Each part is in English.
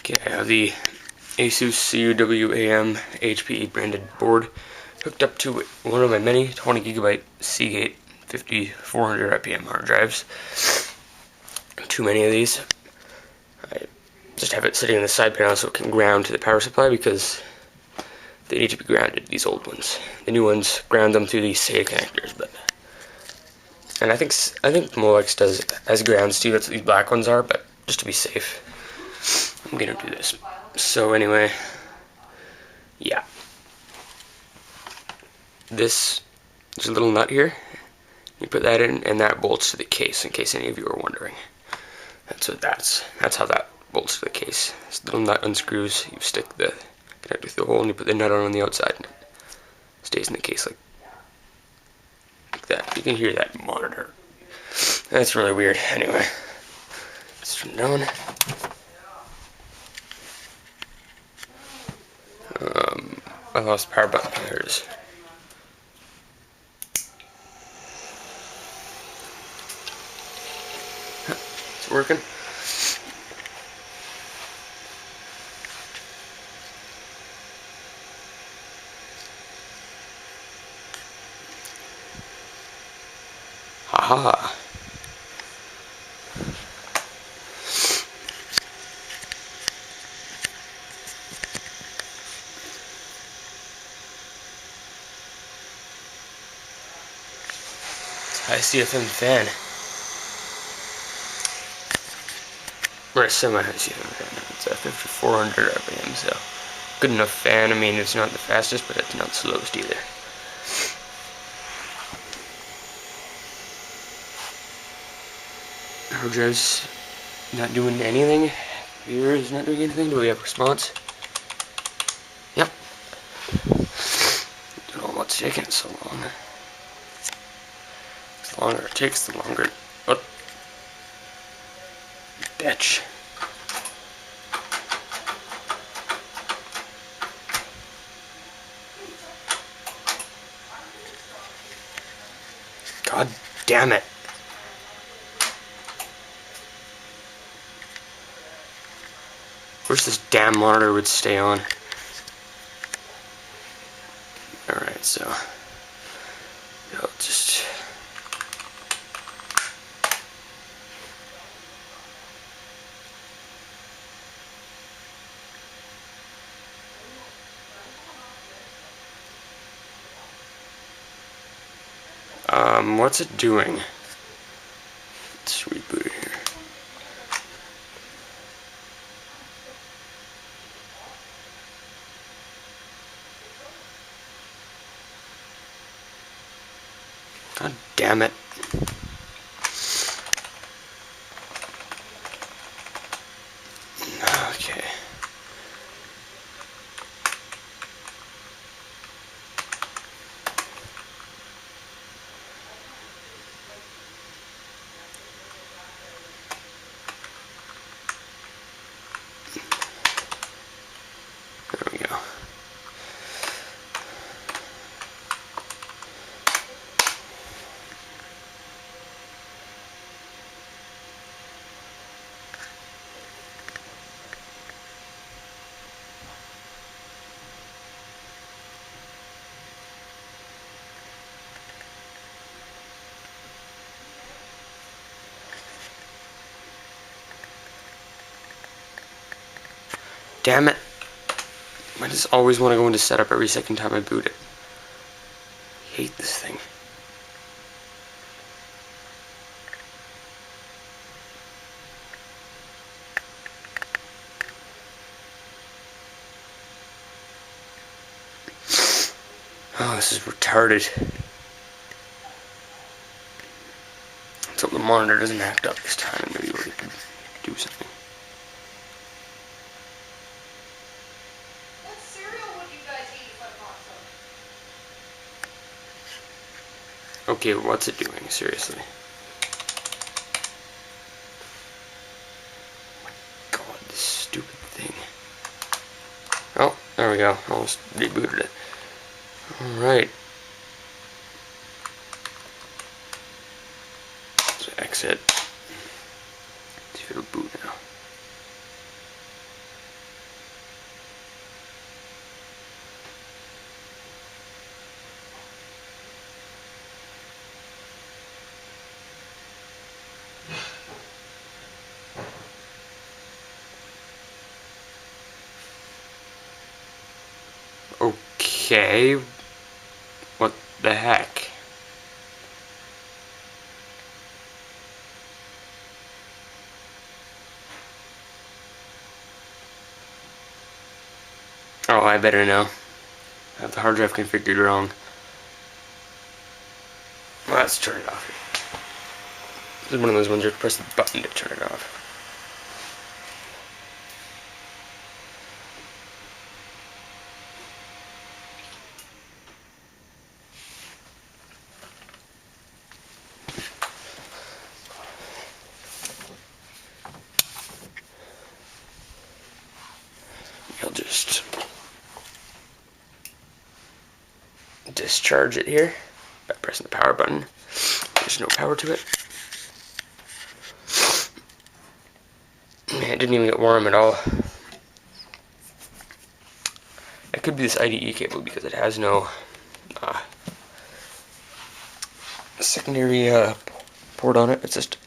Okay, I have the Asus CUWAM HP branded board hooked up to one of my many 20GB Seagate 5400 IPM hard drives. Too many of these. I just have it sitting on the side panel so it can ground to the power supply because they need to be grounded, these old ones. The new ones ground them through these SATA connectors, and I think Molex does as grounds too. That's what these black ones are, but just to be safe, I'm gonna do this. So anyway, yeah. There's a little nut here. You put that in, and that bolts to the case, in case any of you are wondering. That's how that bolts to the case. This little nut unscrews, you stick the connector through the hole, and you put the nut on the outside, and it stays in the case like that. You can hear that monitor. That's really weird. Anyway, let's turn it on. I lost the power button. There it is. It's working. Haha. High CFM fan. Or a semi-high CFM fan. It's a 5400 RPM, so good enough fan. I mean, it's not the fastest, but it's not the slowest either. Hard drive's not doing anything. Viewer is not doing anything. Do we have a response? Yep. Don't know what's taking so long. The longer it takes, the longer. Oh, bitch. God damn it. Wish this damn monitor would stay on. Alright, so I'll just what's it doing? Let's reboot it here. God damn it. Okay. There we go. Damn it. I just always want to go into setup every second time I boot it. I hate this thing. Oh, this is retarded. Let's hope the monitor doesn't act up this time and maybe we can do something. What cereal would you guys eat if I bought some? Okay, what's it doing? Seriously. Oh my God, this stupid thing. Oh, there we go. Almost rebooted it. Alright. Let's exit. See if it'll boot now. Okay. What the heck? Oh, I better know. I have the hard drive configured wrong. Well, let's turn it off. This is one of those ones where you press the button to turn it off. I'll just discharge it here by pressing the power button. There's no power to it. Man, it didn't even get warm at all. It could be this IDE cable because it has no secondary port on it. It's just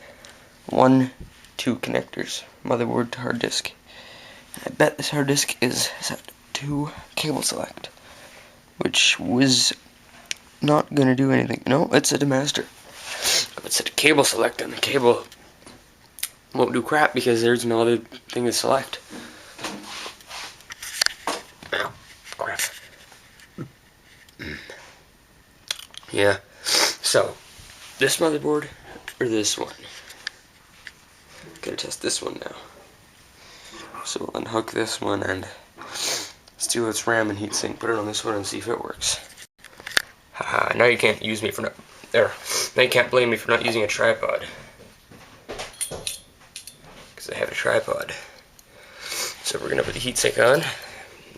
1, 2 connectors, motherboard to hard disk. I bet this hard disk is set to cable select, which was not gonna do anything. No, it's set to master. If it's set to cable select, then the cable won't do crap because there's no other thing to select. Ow, crap. Yeah, so this motherboard or this one? Gotta test this one now. So we'll unhook this one and steal its RAM and heatsink, put it on this one and see if it works. Haha, now you can't use me for not there. Now you can't blame me for not using a tripod. Because I have a tripod. So we're gonna put the heatsink on.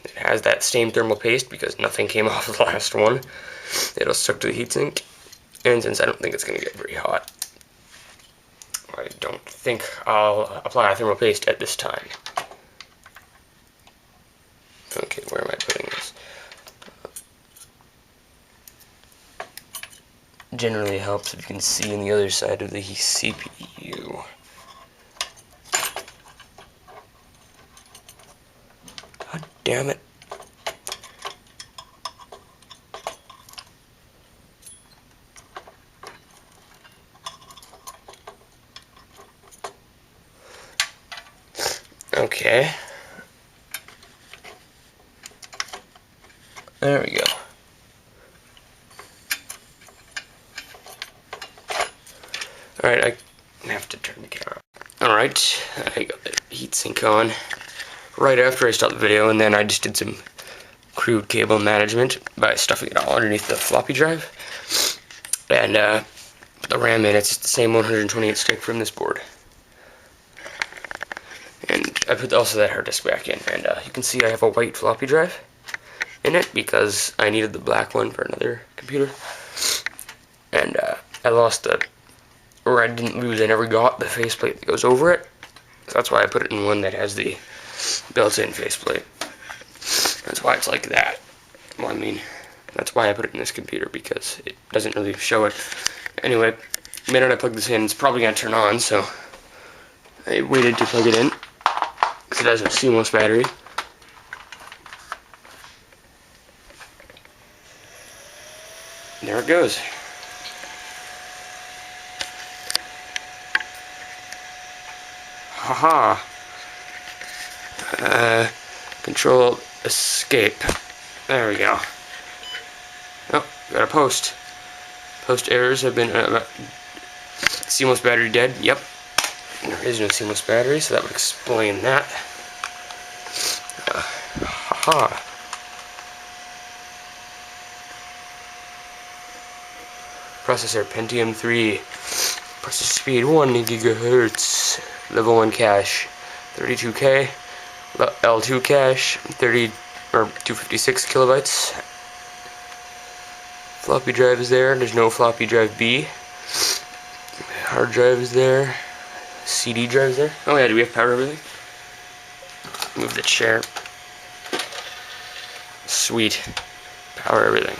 It has that same thermal paste because nothing came off the last one. It'll stick to the heatsink. And since I don't think it's gonna get very hot, I don't think I'll apply a thermal paste at this time. Okay, where am I putting this? Generally helps if you can see on the other side of the CPU. God damn it. Okay. There we go. Alright, I have to turn the camera off. Alright, I got the heatsink on right after I stopped the video, and then I just did some crude cable management by stuffing it all underneath the floppy drive. And the RAM in it's the same 128 stick from this board. And I put also that hard disk back in, and you can see I have a white floppy drive in it because I needed the black one for another computer. And I lost the, or I didn't lose, I never got the faceplate that goes over it. So that's why I put it in one that has the built-in faceplate. That's why it's like that. Well, I mean, that's why I put it in this computer, because it doesn't really show it. Anyway, the minute I plug this in, it's probably going to turn on, so I waited to plug it in, because it has a CMOS battery. There it goes. Haha. Control escape. There we go. Oh, got a post. Post errors have been CMOS battery dead. Yep. There is no CMOS battery, so that would explain that. Haha. Processor Pentium 3. Processor speed 1 GHz. Level 1 cache 32K. L2 cache 256 kilobytes. Floppy drive is there. There's no floppy drive B. Hard drive is there. CD drive is there. Oh yeah, do we have power everything? Move the chair. Sweet. Power everything.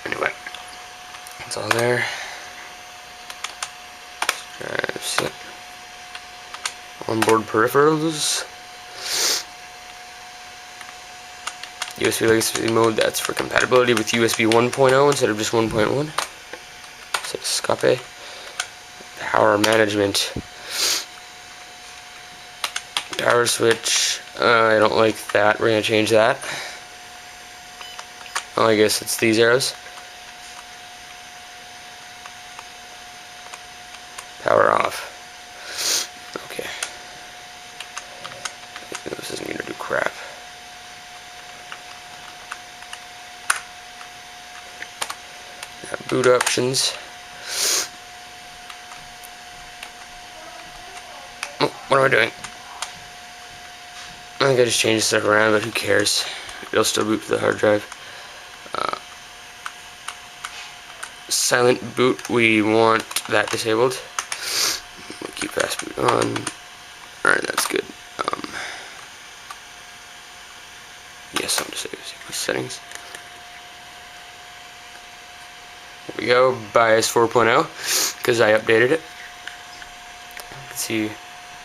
Anyway, it's all there. Onboard peripherals. USB legacy mode, that's for compatibility with USB 1.0 instead of just 1.1. So escape. Power management. Power switch. I don't like that. We're gonna change that. Oh, I guess it's these arrows. Power off. Okay. This isn't gonna do crap. Now, boot options. Oh, what am I doing? I think I just changed stuff around, but who cares? It'll still boot to the hard drive. Silent boot, we want that disabled. We'll keep fast boot on. Alright, that's good. Yes, I'm just settings. There we go. BIOS 4.0, because I updated it. Let's see,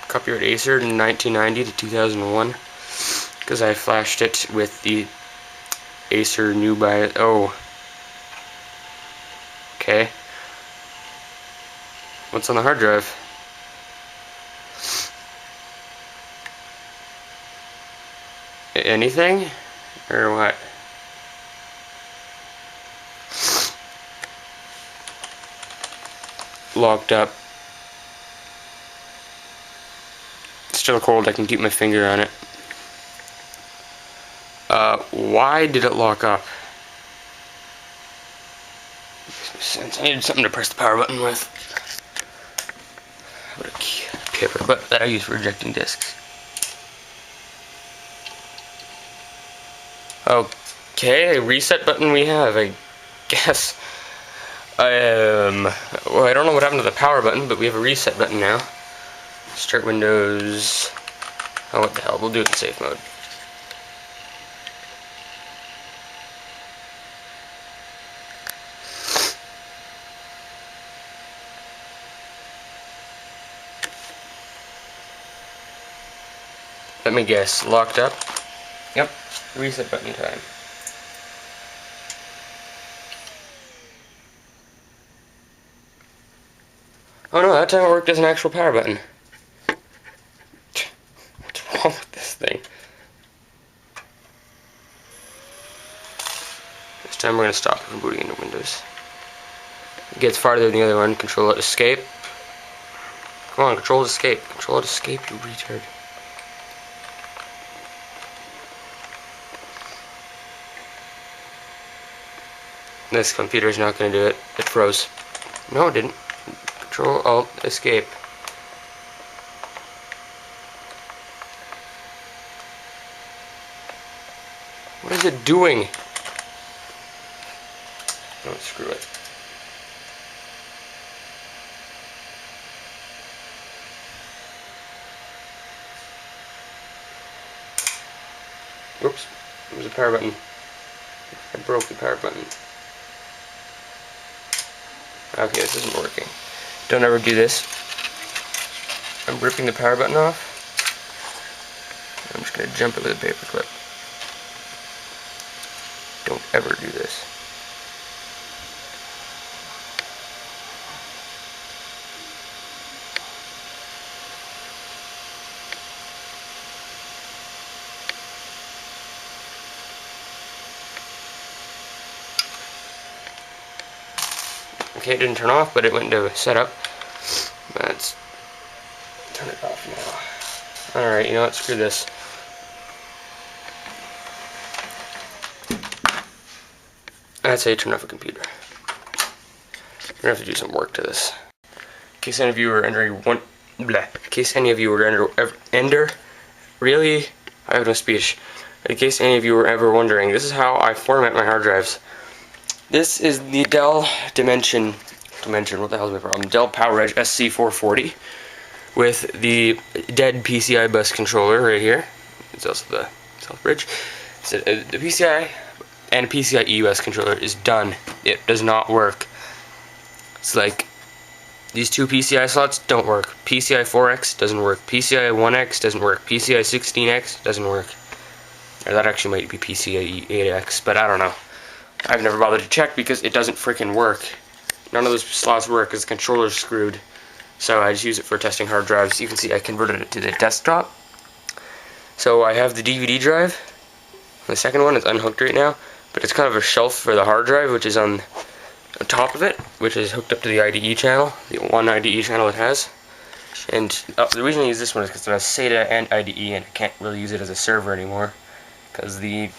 copyright Acer in 1990 to 2001, because I flashed it with the Acer new BIOS. Oh. Okay. What's on the hard drive? Anything? Or what? Locked up. Still cold, I can keep my finger on it. Why did it lock up? Makes no sense. I needed something to press the power button with. What a paper clip that I use for ejecting discs. Okay, a reset button we have, I guess. Well, I don't know what happened to the power button, but we have a reset button now. Start Windows. Oh, what the hell, we'll do it in safe mode. Let me guess, locked up? Yep, reset button time. Oh no, that time it worked as an actual power button. What's wrong with this thing? This time we're going to stop it from booting into Windows. It gets farther than the other one. Control Alt Escape. Come on, Control Alt Escape. Control Alt Escape, you retard. This computer's not going to do it. It froze. No, it didn't. Control Alt Escape. What is it doing? Oh, screw it. Oops, it was a power button. I broke the power button. Okay, this isn't working. Don't ever do this. I'm ripping the power button off. I'm just going to jump it with a paper clip. Don't ever do this. Okay, it didn't turn off, but it went into setup. Let's turn it off now. Alright, you know what? Screw this. That's how you turn off a computer. You're gonna have to do some work to this. In case any of you were really? I have no speech. In case any of you were ever wondering, this is how I format my hard drives. This is the Dell Dimension, what the hell is my problem? Dell PowerEdge SC440 with the dead PCI bus controller right here. It's also the South Bridge. So, the PCI and PCIe bus controller is done. It does not work. It's like these two PCI slots don't work. PCI 4X doesn't work. PCI 1X doesn't work. PCI 16X doesn't work. Or that actually might be PCIe 8X, but I don't know. I've never bothered to check because it doesn't freaking work. None of those slots work because the controller's screwed. So I just use it for testing hard drives. You can see I converted it to the desktop. So I have the DVD drive. The second one is unhooked right now, but it's kind of a shelf for the hard drive, which is on the top of it, which is hooked up to the IDE channel, the one IDE channel it has. And the reason I use this one is because it has SATA and IDE, and I can't really use it as a server anymore because the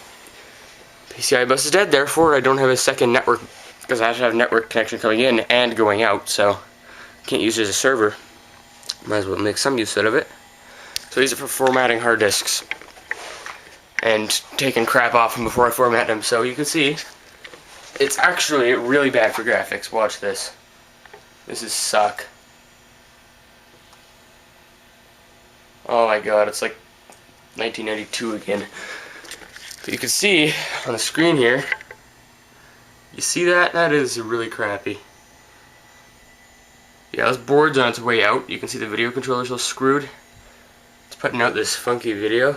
PCI bus is dead. Therefore, I don't have a second network because I have to have network connection coming in and going out, so I can't use it as a server. Might as well make some use out of it. So I use it for formatting hard disks and taking crap off them before I format them. So you can see it's actually really bad for graphics. Watch this. This is suck. Oh my god, it's like 1992 again. But you can see on the screen here, you see that? That is really crappy. Yeah, this board's on its way out. You can see the video controller's all screwed. It's putting out this funky video.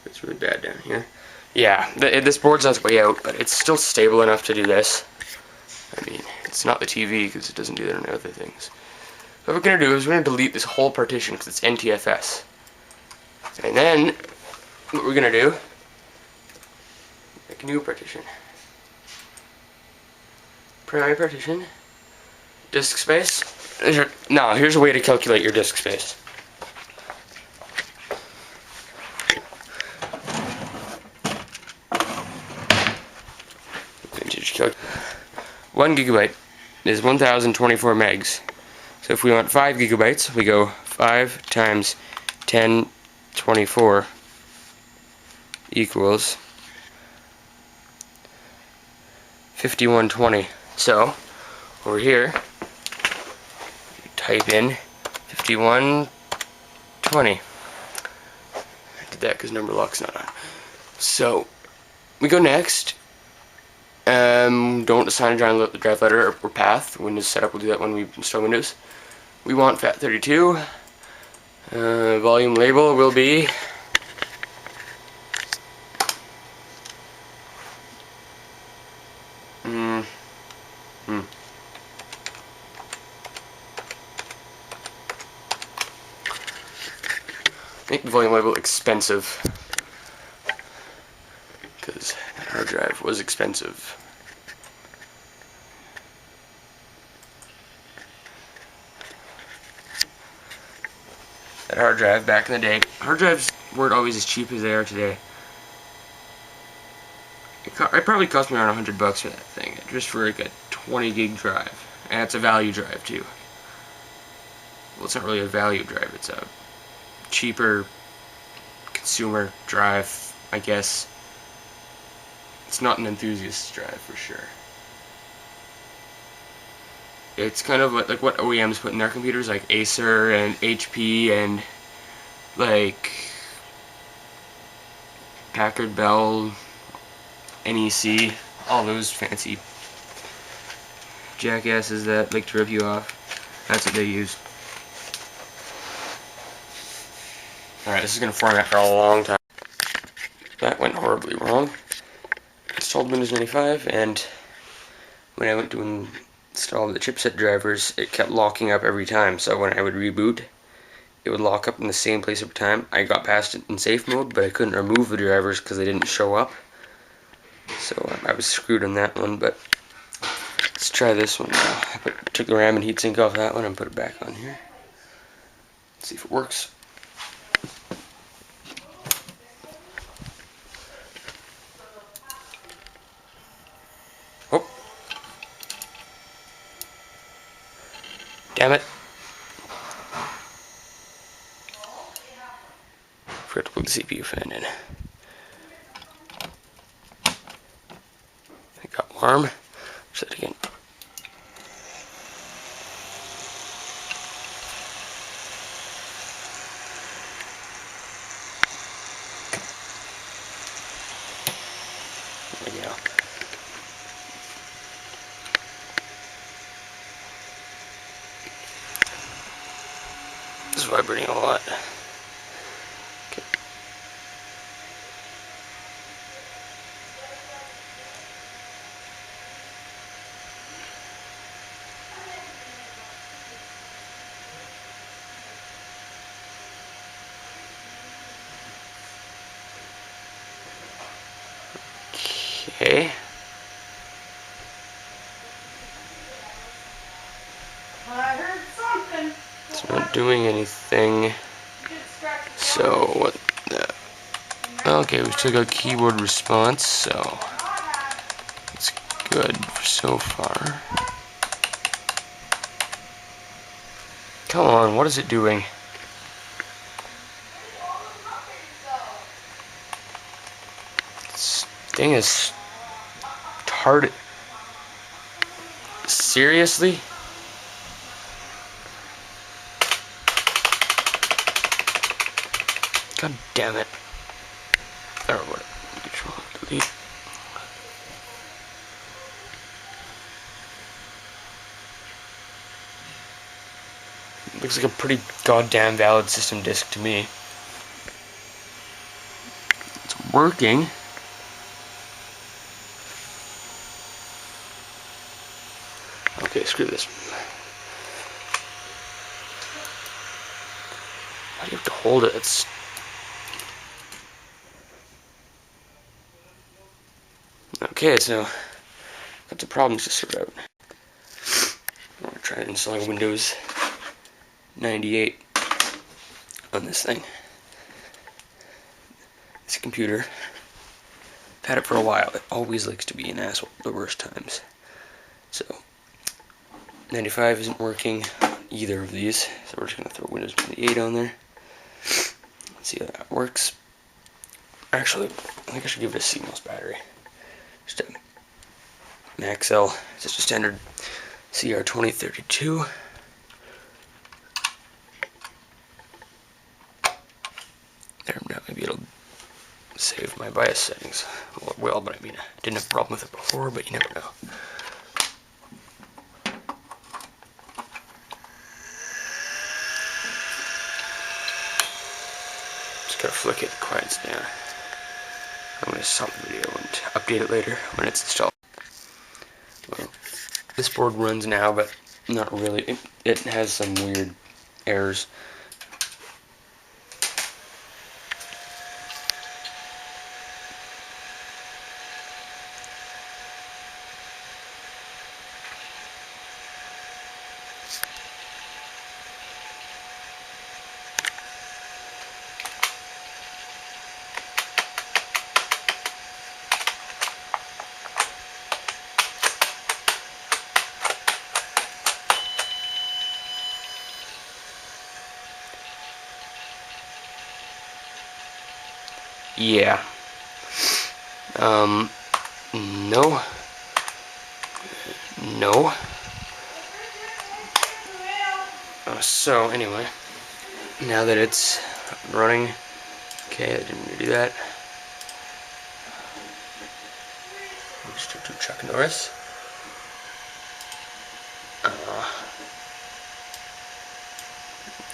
It's really bad down here. Yeah, this board's on its way out, but it's still stable enough to do this. I mean, it's not the TV because it doesn't do that on other things. So what we're going to do is we're going to delete this whole partition because it's NTFS. And then, what we're going to do, make a new partition. Primary partition. Disk space. Here's a way to calculate your disk space. Vintage 1 gigabyte is 1024 megs. So if we want 5 gigabytes, we go 5 times 1024 equals 5120. So over here, type in 5120. I did that because number lock's not on. So we go next. Don't assign a drive letter or path. Windows setup will do that when we install Windows. We want FAT32. Volume label will be make the volume label expensive because that hard drive was expensive. That hard drive back in the day, hard drives weren't always as cheap as they are today. It probably cost me around $100 for that thing, just for like a 20 gig drive, and it's a value drive too. Well, it's not really a value drive; it's a cheaper consumer drive, I guess. It's not an enthusiast drive for sure. It's kind of like what OEMs put in their computers, like Acer and HP and like Packard Bell, NEC, all those fancy jackasses that like to rip you off. That's what they use. Alright, this is going to format for a long time. That went horribly wrong. Installed Windows 95, and when I went to install the chipset drivers, it kept locking up every time. So when I would reboot, it would lock up in the same place every time. I got past it in safe mode, but I couldn't remove the drivers because they didn't show up. So I was screwed on that one, but let's try this one now. I took the RAM and heatsink off that one and put it back on here. Let's see if it works. Oh. Damn it. Forgot to plug the CPU fan in. It got warm. Set it again. There we go. This is vibrating a lot. Okay. Okay. I heard something. It's not doing anything. You did scratch the So what the? Okay, we still got keyboard response, so it's good so far. Come on, what is it doing? This thing is hard. Seriously? God damn it. Or what? Control delete. Looks like a pretty goddamn valid system disk to me. It's working. Okay, screw this. Why do you have to hold it? It's... Okay, so got the problems to sort out. I'm gonna try installing Windows 98 on this thing. This computer, I've had it for a while. It always likes to be an asshole at the worst times. So 95 isn't working on either of these, so we're just gonna throw Windows 98 on there. Let's see how that works. Actually, I think I should give it a CMOS battery. Just a Maxell, it's just a standard CR2032. There, now maybe it'll save my BIOS settings. Well, it will, but I mean, I didn't have a problem with it before, but you never know. Just gotta flick it, quiets down. I'm gonna stop the video and update it later when it's installed. Well, this board runs now, but not really. It has some weird errors. Yeah. No. No. So, anyway. Now that it's running. Okay, I didn't mean to do that. Mr. to Chuck Norris.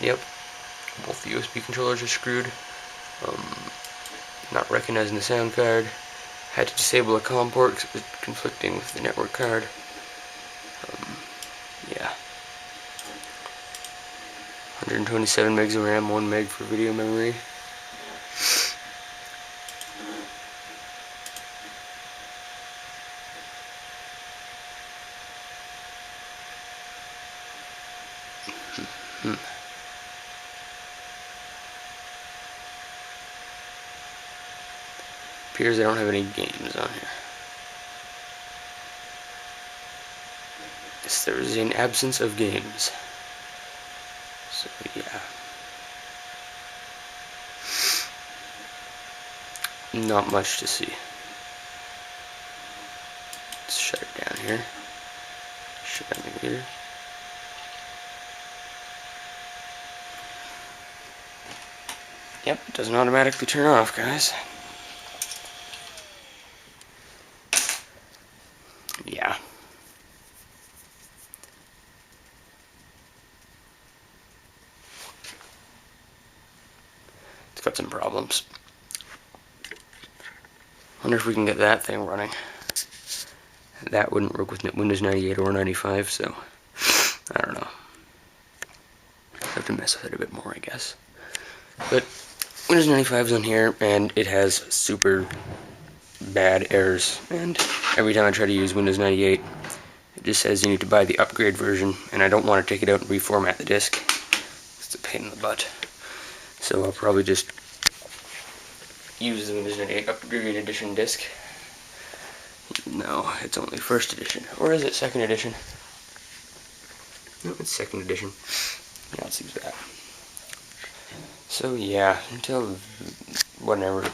Yep. Both the USB controllers are screwed. Not recognizing the sound card. Had to disable a COM port because it was conflicting with the network card. Yeah. 127 megs of RAM, 1 meg for video memory. Appears I don't have any games on here. Yes, there is an absence of games. So yeah. Not much to see. Let's shut it down here. Shut down the computer. Yep, it doesn't automatically turn off, guys. Yeah. It's got some problems. Wonder if we can get that thing running. That wouldn't work with Windows 98 or 95, so I don't know. I have to mess with it a bit more, I guess. But Windows 95 is on here, and it has super bad errors, and every time I try to use Windows 98, it just says you need to buy the upgrade version, and I don't want to take it out and reformat the disk. It's a pain in the butt. So I'll probably just use the Windows 98 upgrade edition disk. No, it's only first edition. Or is it second edition? No, it's second edition. Yeah, let's use that. So yeah, until whenever.